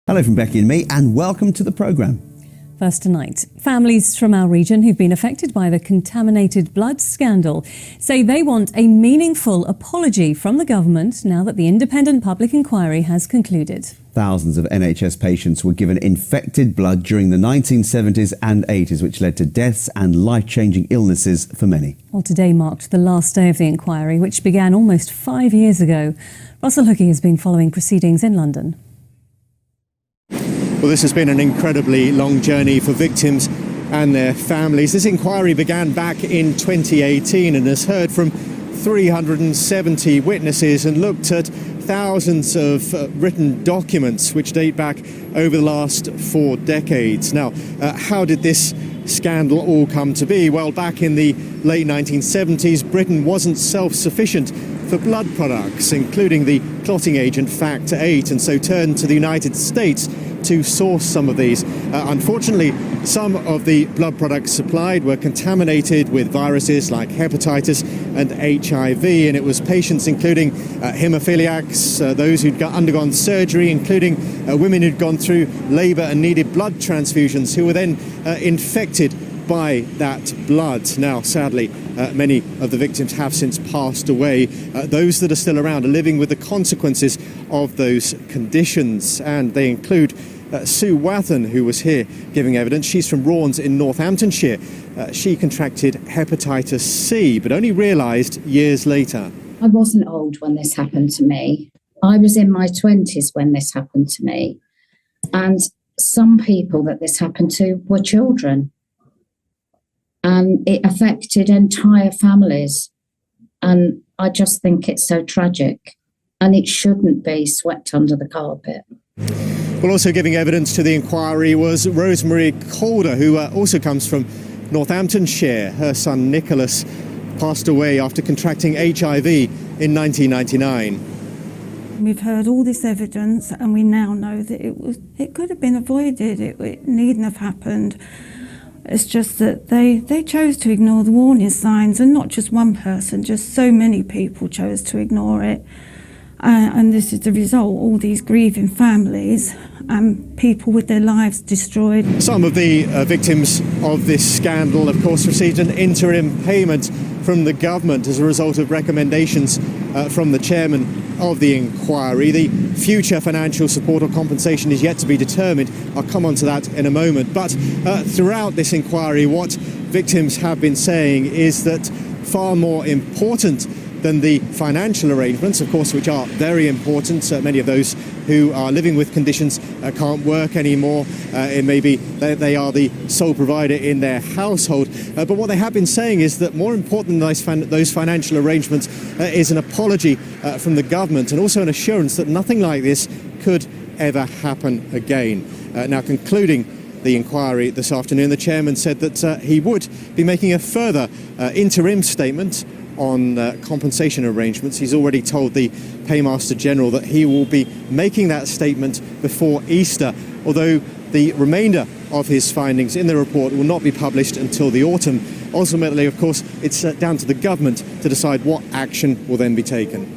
Hello from Becky and me, and welcome to the programme. First tonight, families from our region who've been affected by the contaminated blood scandal say they want a meaningful apology from the government now that the independent public inquiry has concluded. Thousands of NHS patients were given infected blood during the 1970s and 80s, which led to deaths and life-changing illnesses for many. Well, today marked the last day of the inquiry, which began almost 5 years ago. Russell Hookey has been following proceedings in London. Well, this has been an incredibly long journey for victims and their families. This inquiry began back in 2018 and has heard from 370 witnesses and looked at thousands of written documents which date back over the last 4 decades. Now, how did this scandal all come to be? Well, back in the late 1970s, Britain wasn't self-sufficient for blood products, including the clotting agent factor VIII, and so turned to the United States to source some of these. Unfortunately, some of the blood products supplied were contaminated with viruses like hepatitis and HIV, and it was patients including haemophiliacs, those who'd undergone surgery, including women who'd gone through labour and needed blood transfusions, who were then infected by that blood. Now, sadly, many of the victims have since passed away. Those that are still around are living with the consequences of those conditions, and they include Sue Wathen, who was here giving evidence. She's from Raunds in Northamptonshire. She contracted hepatitis C, but only realised years later. I wasn't old when this happened to me. I was in my 20s when this happened to me. And some people that this happened to were children. And it affected entire families. And I just think it's so tragic. And it shouldn't be swept under the carpet. Well, also giving evidence to the inquiry was Rosemary Calder, who also comes from Northamptonshire. Her son Nicholas passed away after contracting HIV in 1999. We've heard all this evidence and we now know that it could have been avoided. It needn't have happened. It's just that they chose to ignore the warning signs, and not just one person, just so many people chose to ignore it. And this is the result, all these grieving families and people with their lives destroyed. Some of the victims of this scandal, of course, received an interim payment from the government as a result of recommendations from the chairman of the inquiry. The future financial support or compensation is yet to be determined. I'll come on to that in a moment. But throughout this inquiry, what victims have been saying is that far more important than the financial arrangements, of course, which are very important. Many of those who are living with conditions can't work anymore. It may be they are the sole provider in their household. But what they have been saying is that more important than those financial arrangements is an apology from the government, and also an assurance that nothing like this could ever happen again. Now, concluding the inquiry this afternoon, the chairman said that he would be making a further interim statement on compensation arrangements. He's already told the Paymaster General that he will be making that statement before Easter, although the remainder of his findings in the report will not be published until the autumn. Ultimately, of course, it's down to the government to decide what action will then be taken.